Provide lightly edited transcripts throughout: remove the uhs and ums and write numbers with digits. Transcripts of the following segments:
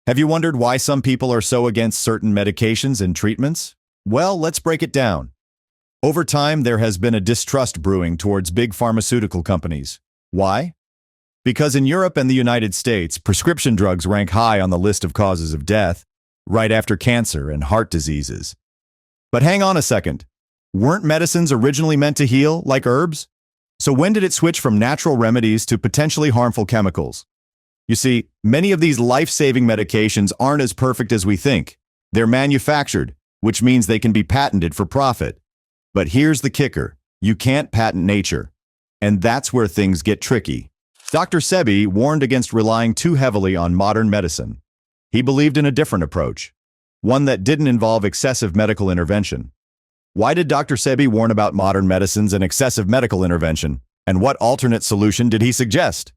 Have you wondered why some people are so against certain medications and treatments? Well, let's break it down. Over time, there has been a distrust brewing towards big pharmaceutical companies. Why? Because in Europe and the United States, prescription drugs rank high on the list of causes of death, right after cancer and heart diseases. But hang on a second. Weren't medicines originally meant to heal, like herbs? So when did it switch from natural remedies to potentially harmful chemicals? You see, many of these life-saving medications aren't as perfect as we think. They're manufactured, which means they can be patented for profit. But here's the kicker. You can't patent nature. And that's where things get tricky. Dr. Sebi warned against relying too heavily on modern medicine. He believed in a different approach, one that didn't involve excessive medical intervention. Why did Dr. Sebi warn about modern medicines and excessive medical intervention? And what alternate solution did he suggest?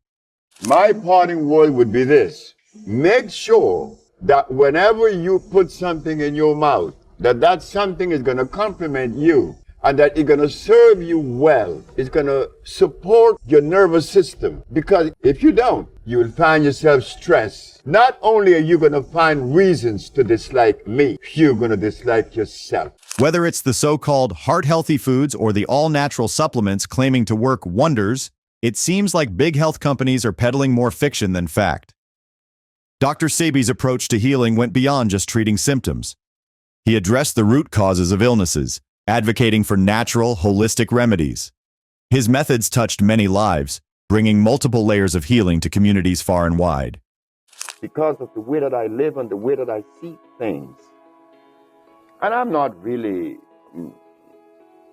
My parting word would be this. Make sure that whenever you put something in your mouth, that something is going to complement you and that it's going to serve you well. It's going to support your nervous system. Because if you don't, you will find yourself stressed. Not only are you going to find reasons to dislike me, you're going to dislike yourself. Whether it's the so-called heart-healthy foods or the all-natural supplements claiming to work wonders, it seems like big health companies are peddling more fiction than fact. Dr. Sebi's approach to healing went beyond just treating symptoms. He addressed the root causes of illnesses, advocating for natural, holistic remedies. His methods touched many lives, bringing multiple layers of healing to communities far and wide. Because of the way that I live and the way that I see things. And I'm not really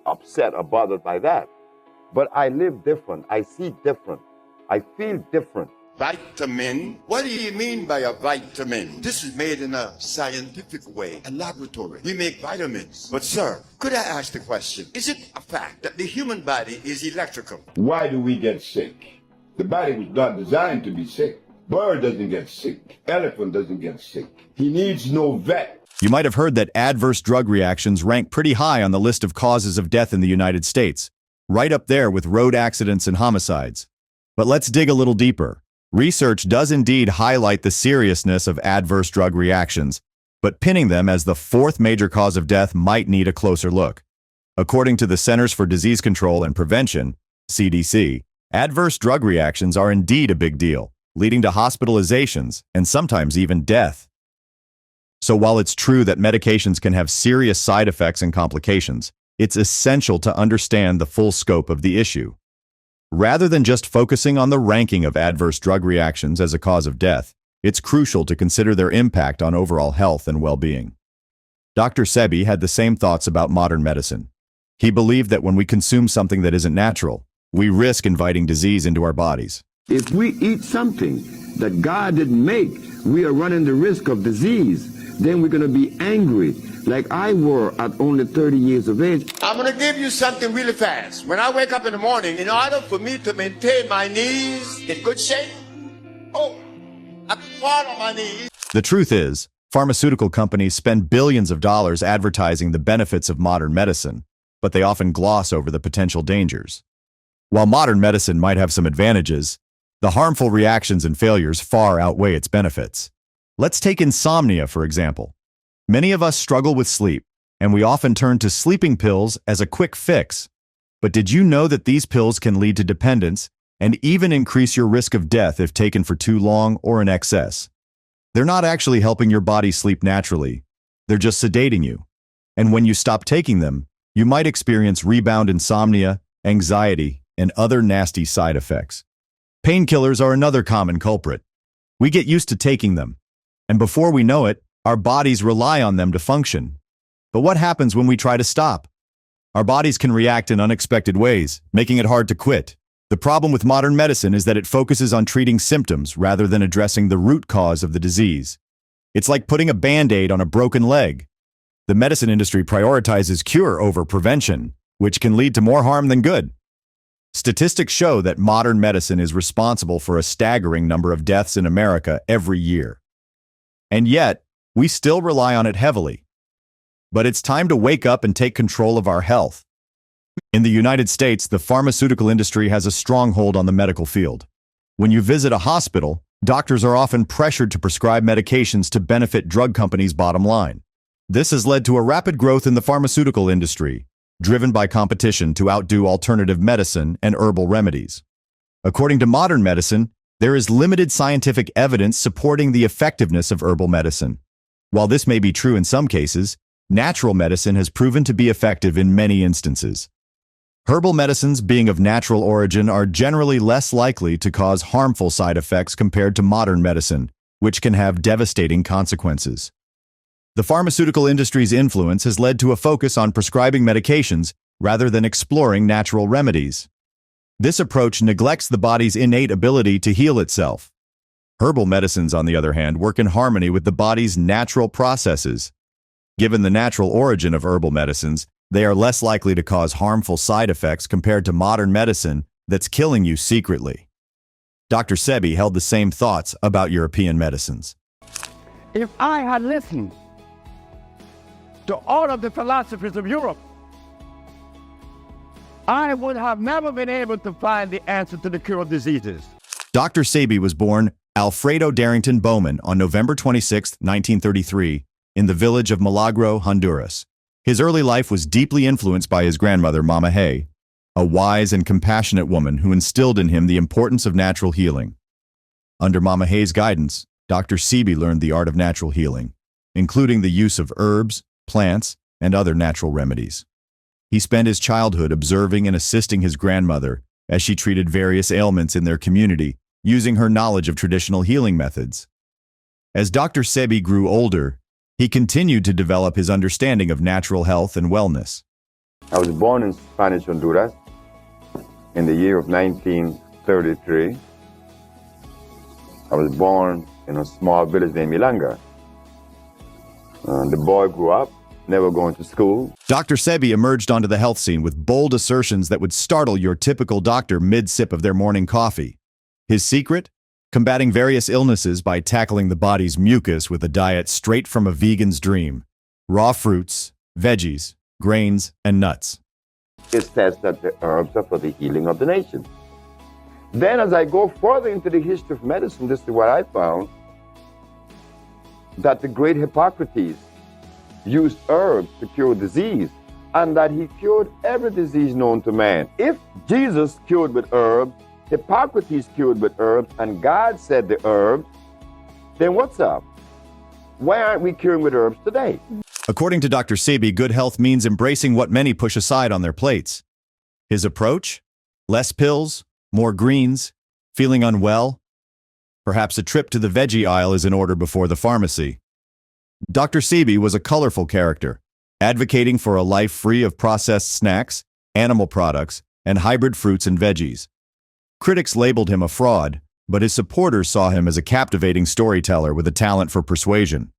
upset or bothered by that. But I live different. I see different. I feel different. Vitamin? What do you mean by a vitamin? This is made in a scientific way, a laboratory. We make vitamins. But sir, could I ask the question, is it a fact that the human body is electrical? Why do we get sick? The body was not designed to be sick. Bird doesn't get sick. Elephant doesn't get sick. He needs no vet. You might have heard that adverse drug reactions rank pretty high on the list of causes of death in the United States, right up there with road accidents and homicides. But let's dig a little deeper. Research does indeed highlight the seriousness of adverse drug reactions, but pinning them as the fourth major cause of death might need a closer look. According to the Centers for Disease Control and Prevention, CDC, adverse drug reactions are indeed a big deal, leading to hospitalizations and sometimes even death. So while it's true that medications can have serious side effects and complications, it's essential to understand the full scope of the issue. Rather than just focusing on the ranking of adverse drug reactions as a cause of death, it's crucial to consider their impact on overall health and well-being. Dr. Sebi had the same thoughts about modern medicine. He believed that when we consume something that isn't natural, we risk inviting disease into our bodies. If we eat something that God didn't make, we are running the risk of disease. Then we're going to be angry, like I were at only 30 years of age. I'm going to give you something really fast. When I wake up in the morning, in order for me to maintain my knees in good shape, I fall on my knees. The truth is, pharmaceutical companies spend billions of dollars advertising the benefits of modern medicine, but they often gloss over the potential dangers. While modern medicine might have some advantages, the harmful reactions and failures far outweigh its benefits. Let's take insomnia, for example. Many of us struggle with sleep, and we often turn to sleeping pills as a quick fix. But did you know that these pills can lead to dependence and even increase your risk of death if taken for too long or in excess? They're not actually helping your body sleep naturally. They're just sedating you. And when you stop taking them, you might experience rebound insomnia, anxiety, and other nasty side effects. Painkillers are another common culprit. We get used to taking them, and before we know it, our bodies rely on them to function. But what happens when we try to stop? Our bodies can react in unexpected ways, making it hard to quit. The problem with modern medicine is that it focuses on treating symptoms rather than addressing the root cause of the disease. It's like putting a Band-Aid on a broken leg. The medicine industry prioritizes cure over prevention, which can lead to more harm than good. Statistics show that modern medicine is responsible for a staggering number of deaths in America every year. And yet, we still rely on it heavily. But it's time to wake up and take control of our health. In the United States, the pharmaceutical industry has a strong hold on the medical field. When you visit a hospital, Doctors are often pressured to prescribe medications to benefit drug companies' bottom line. This has led to a rapid growth in the pharmaceutical industry, driven by competition to outdo alternative medicine and herbal remedies. According to modern medicine, there is limited scientific evidence supporting the effectiveness of herbal medicine. While this may be true in some cases, natural medicine has proven to be effective in many instances. Herbal medicines, being of natural origin, are generally less likely to cause harmful side effects compared to modern medicine, which can have devastating consequences. The pharmaceutical industry's influence has led to a focus on prescribing medications rather than exploring natural remedies. This approach neglects the body's innate ability to heal itself. Herbal medicines, on the other hand, work in harmony with the body's natural processes. Given the natural origin of herbal medicines, they are less likely to cause harmful side effects compared to modern medicine that's killing you secretly. Dr. Sebi held the same thoughts about European medicines. If I had listened to all of the philosophers of Europe, I would have never been able to find the answer to the cure of diseases. Dr. Sebi was born Alfredo Darrington Bowman on November 26, 1933, in the village of Milagro, Honduras. His early life was deeply influenced by his grandmother, Mama Hay, a wise and compassionate woman who instilled in him the importance of natural healing. Under Mama Hay's guidance, Dr. Sebi learned the art of natural healing, including the use of herbs, plants, and other natural remedies. He spent his childhood observing and assisting his grandmother as she treated various ailments in their community, using her knowledge of traditional healing methods. As Dr. Sebi grew older, he continued to develop his understanding of natural health and wellness. I was born in Spanish Honduras in the year of 1933. I was born in a small village named Milanga. The boy grew up, never going to school. Dr. Sebi emerged onto the health scene with bold assertions that would startle your typical doctor mid-sip of their morning coffee. His secret? Combating various illnesses by tackling the body's mucus with a diet straight from a vegan's dream. Raw fruits, veggies, grains, and nuts. It says that the herbs are for the healing of the nation. Then as I go further into the history of medicine, this is what I found, that the great Hippocrates used herbs to cure disease, and that he cured every disease known to man. If Jesus cured with herbs, Hippocrates cured with herbs, and God said the herbs, then what's up? Why aren't we curing with herbs today? According to Dr. Sebi, good health means embracing what many push aside on their plates. His approach? Less pills, more greens, feeling unwell? Perhaps a trip to the veggie aisle is in order before the pharmacy. Dr. Sebi was a colorful character, advocating for a life free of processed snacks, animal products, and hybrid fruits and veggies. Critics labeled him a fraud, but his supporters saw him as a captivating storyteller with a talent for persuasion.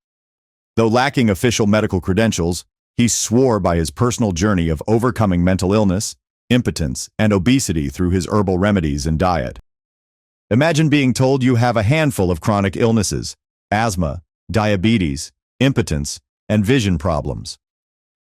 Though lacking official medical credentials, he swore by his personal journey of overcoming mental illness, impotence, and obesity through his herbal remedies and diet. Imagine being told you have a handful of chronic illnesses: asthma, diabetes, impotence, and vision problems.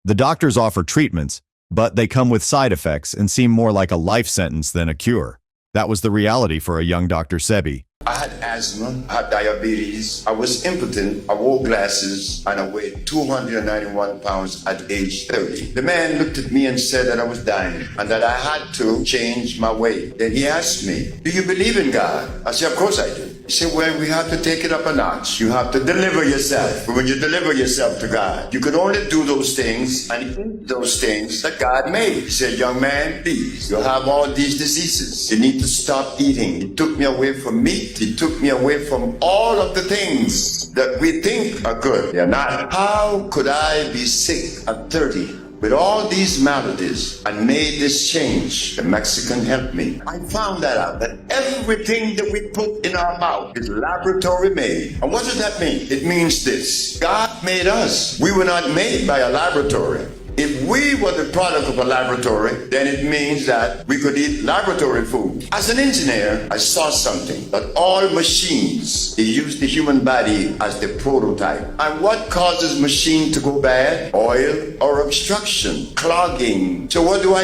The doctors offer treatments, but they come with side effects and seem more like a life sentence than a cure. That was the reality for a young Dr. Sebi. I had asthma, I had diabetes, I was impotent, I wore glasses, and I weighed 291 pounds at age 30. The man looked at me and said that I was dying and that I had to change my way. Then he asked me, "Do you believe in God?" I said, "Of course I do." He said, "Well, we have to take it up a notch. You have to deliver yourself. But when you deliver yourself to God, you can only do those things and eat those things that God made." He said, "Young man, please, you have all these diseases. You need to stop eating." He took me away from meat. He took me away from all of the things that we think are good. They're not. How could I be sick at 30 with all these maladies and made this change? The Mexican helped me. I found that out, that everything that we put in our mouth is laboratory made. And what does that mean? It means this: God made us. We were not made by a laboratory. If we were the product of a laboratory, then it means that we could eat laboratory food. As an engineer, I saw something, that all machines, they use the human body as the prototype. And what causes machine to go bad? Oil or obstruction, clogging. So what do?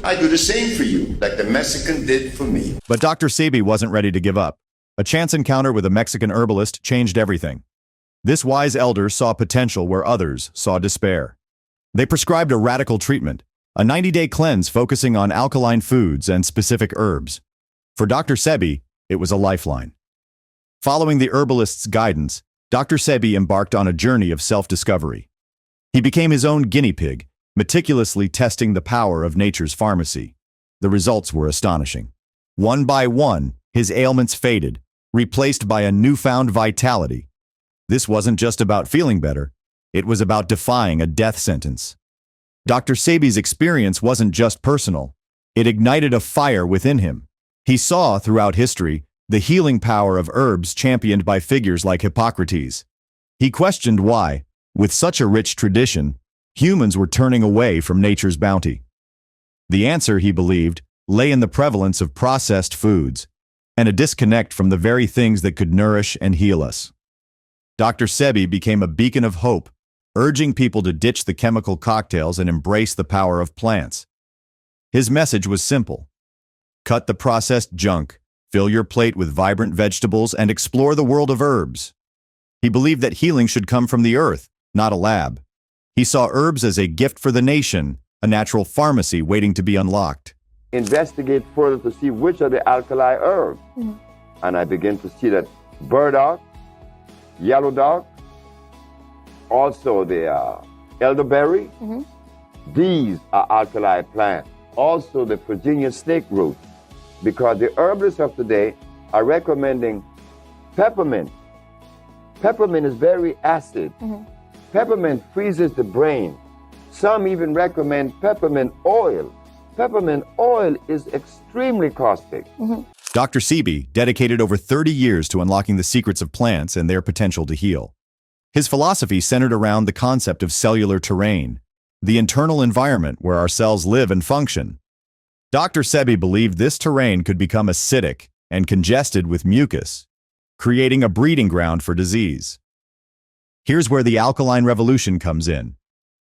I do the same for you, like the Mexican did for me. But Dr. Sebi wasn't ready to give up. A chance encounter with a Mexican herbalist changed everything. This wise elder saw potential where others saw despair. They prescribed a radical treatment, a 90-day cleanse focusing on alkaline foods and specific herbs. For Dr. Sebi, it was a lifeline. Following the herbalist's guidance, Dr. Sebi embarked on a journey of self-discovery. He became his own guinea pig, meticulously testing the power of nature's pharmacy. The results were astonishing. One by one, his ailments faded, replaced by a newfound vitality. This wasn't just about feeling better, it was about defying a death sentence. Dr. Sebi's experience wasn't just personal, it ignited a fire within him. He saw, throughout history, the healing power of herbs championed by figures like Hippocrates. He questioned why, with such a rich tradition, humans were turning away from nature's bounty. The answer, he believed, lay in the prevalence of processed foods, and a disconnect from the very things that could nourish and heal us. Dr. Sebi became a beacon of hope, urging people to ditch the chemical cocktails and embrace the power of plants. His message was simple. Cut the processed junk, fill your plate with vibrant vegetables, and explore the world of herbs. He believed that healing should come from the earth, not a lab. He saw herbs as a gift for the nation, a natural pharmacy waiting to be unlocked. Investigate further to see which are the alkali herbs. And I begin to see that burdock, yellow dock, also the elderberry, these are alkali plants. Also the Virginia snake root, because the herbalists of today are recommending peppermint. Peppermint is very acid. Peppermint freezes the brain. Some even recommend peppermint oil. Peppermint oil is extremely caustic. Dr. Sebi dedicated over 30 years to unlocking the secrets of plants and their potential to heal. His philosophy centered around the concept of cellular terrain, the internal environment where our cells live and function. Dr. Sebi believed this terrain could become acidic and congested with mucus, creating a breeding ground for disease. Here's where the alkaline revolution comes in.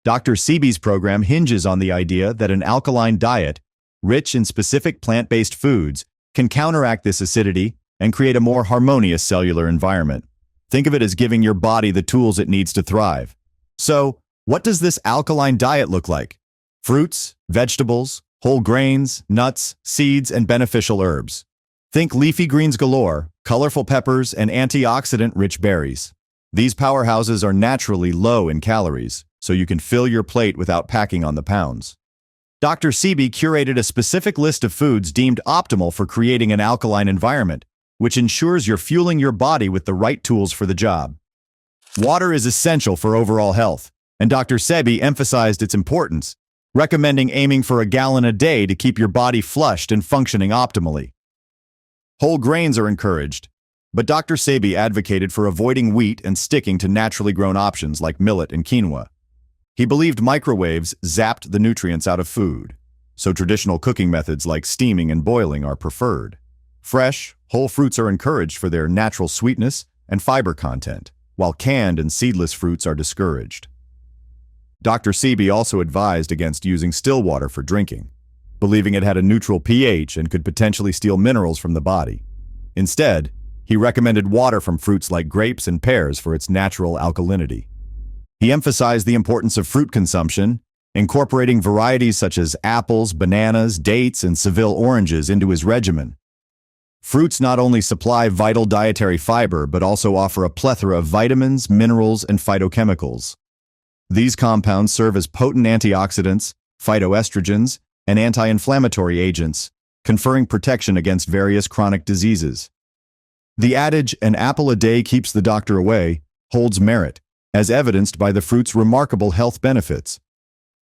Dr. Sebi's program hinges on the idea that an alkaline diet, rich in specific plant-based foods, can counteract this acidity and create a more harmonious cellular environment. Think of it as giving your body the tools it needs to thrive. So, what does this alkaline diet look like? Fruits, vegetables, whole grains, nuts, seeds, and beneficial herbs. Think leafy greens galore, colorful peppers, and antioxidant-rich berries. These powerhouses are naturally low in calories, so you can fill your plate without packing on the pounds. Dr. Sebi curated a specific list of foods deemed optimal for creating an alkaline environment, which ensures you're fueling your body with the right tools for the job. Water is essential for overall health, and Dr. Sebi emphasized its importance, recommending aiming for a gallon a day to keep your body flushed and functioning optimally. Whole grains are encouraged, but Dr. Sebi advocated for avoiding wheat and sticking to naturally grown options like millet and quinoa. He believed microwaves zapped the nutrients out of food, so traditional cooking methods like steaming and boiling are preferred. Fresh, whole fruits are encouraged for their natural sweetness and fiber content, while canned and seedless fruits are discouraged. Dr. Sebi also advised against using still water for drinking, believing it had a neutral pH and could potentially steal minerals from the body. Instead, he recommended water from fruits like grapes and pears for its natural alkalinity. He emphasized the importance of fruit consumption, incorporating varieties such as apples, bananas, dates, and Seville oranges into his regimen. Fruits not only supply vital dietary fiber, but also offer a plethora of vitamins, minerals, and phytochemicals. These compounds serve as potent antioxidants, phytoestrogens, and anti-inflammatory agents, conferring protection against various chronic diseases. The adage, "an apple a day keeps the doctor away," holds merit, as evidenced by the fruit's remarkable health benefits.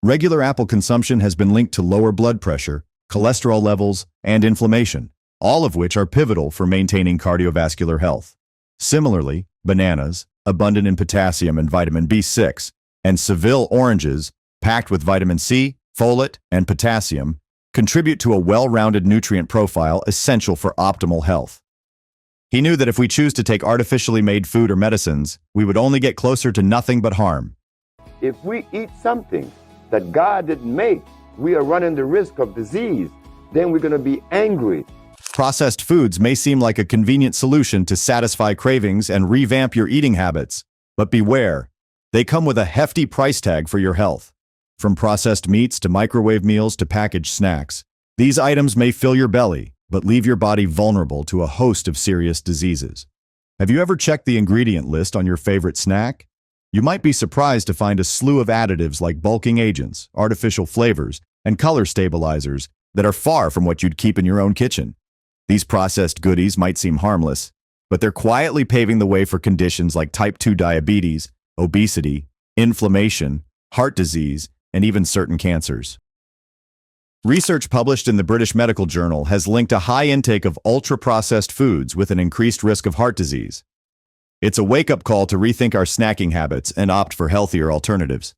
Regular apple consumption has been linked to lower blood pressure, cholesterol levels, and inflammation, all of which are pivotal for maintaining cardiovascular health. Similarly, bananas, abundant in potassium and vitamin B6, and Seville oranges, packed with vitamin C, folate, and potassium, contribute to a well-rounded nutrient profile essential for optimal health. He knew that if we choose to take artificially made food or medicines, we would only get closer to nothing but harm. If we eat something that God didn't make, we are running the risk of disease. Then we're going to be angry. Processed foods may seem like a convenient solution to satisfy cravings and revamp your eating habits, but beware, they come with a hefty price tag for your health. From processed meats to microwave meals to packaged snacks, these items may fill your belly, but leave your body vulnerable to a host of serious diseases. Have you ever checked the ingredient list on your favorite snack? You might be surprised to find a slew of additives like bulking agents, artificial flavors, and color stabilizers that are far from what you'd keep in your own kitchen. These processed goodies might seem harmless, but they're quietly paving the way for conditions like type 2 diabetes, obesity, inflammation, heart disease, and even certain cancers. Research published in the British Medical Journal has linked a high intake of ultra-processed foods with an increased risk of heart disease. It's a wake-up call to rethink our snacking habits and opt for healthier alternatives.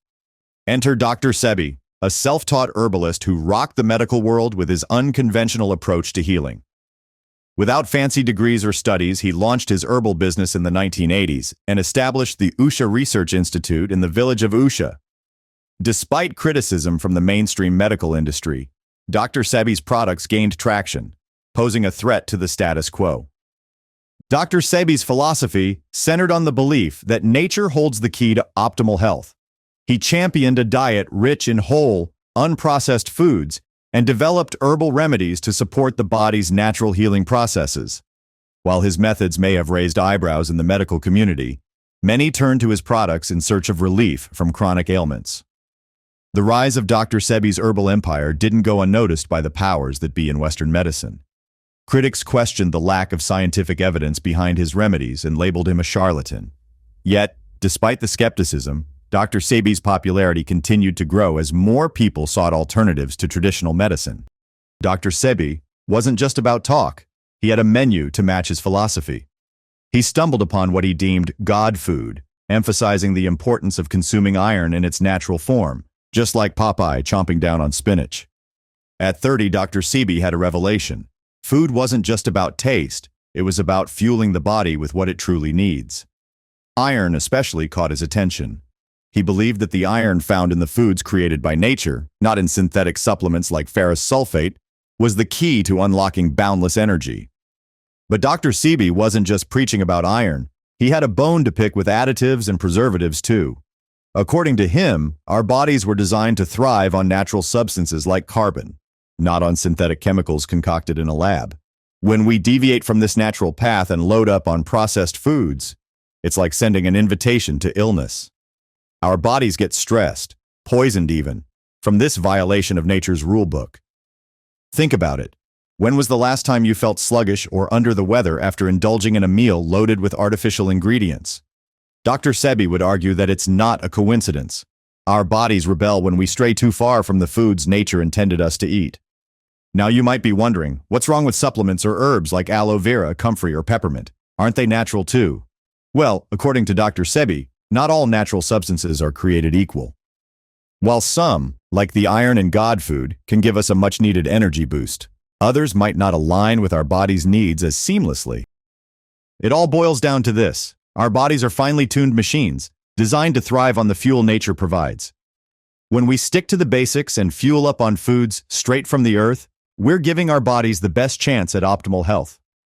Enter Dr. Sebi, a self-taught herbalist who rocked the medical world with his unconventional approach to healing. Without fancy degrees or studies, he launched his herbal business in the 1980s and established the Usha Research Institute in the village of Usha. Despite criticism from the mainstream medical industry, Dr. Sebi's products gained traction, posing a threat to the status quo. Dr. Sebi's philosophy centered on the belief that nature holds the key to optimal health. He championed a diet rich in whole, unprocessed foods and developed herbal remedies to support the body's natural healing processes. While his methods may have raised eyebrows in the medical community, many turned to his products in search of relief from chronic ailments. The rise of Dr. Sebi's herbal empire didn't go unnoticed by the powers that be in Western medicine. Critics questioned the lack of scientific evidence behind his remedies and labeled him a charlatan. Yet, despite the skepticism, Dr. Sebi's popularity continued to grow as more people sought alternatives to traditional medicine. Dr. Sebi wasn't just about talk. He had a menu to match his philosophy. He stumbled upon what he deemed God food, emphasizing the importance of consuming iron in its natural form, just like Popeye chomping down on spinach. At 30, Dr. Sebi had a revelation. Food wasn't just about taste, it was about fueling the body with what it truly needs. Iron especially caught his attention. He believed that the iron found in the foods created by nature, not in synthetic supplements like ferrous sulfate, was the key to unlocking boundless energy. But Dr. Sebi wasn't just preaching about iron, he had a bone to pick with additives and preservatives too. According to him, our bodies were designed to thrive on natural substances like carbon, not on synthetic chemicals concocted in a lab. When we deviate from this natural path and load up on processed foods, it's like sending an invitation to illness. Our bodies get stressed, poisoned even, from this violation of nature's rulebook. Think about it. When was the last time you felt sluggish or under the weather after indulging in a meal loaded with artificial ingredients? Dr. Sebi would argue that it's not a coincidence. Our bodies rebel when we stray too far from the foods nature intended us to eat. Now you might be wondering, what's wrong with supplements or herbs like aloe vera, comfrey, or peppermint? Aren't they natural too? Well, according to Dr. Sebi, not all natural substances are created equal. While some, like the iron in God food, can give us a much-needed energy boost, others might not align with our body's needs as seamlessly. It all boils down to this. Our bodies are finely tuned machines, designed to thrive on the fuel nature provides. When we stick to the basics and fuel up on foods straight from the earth, we're giving our bodies the best chance at optimal health.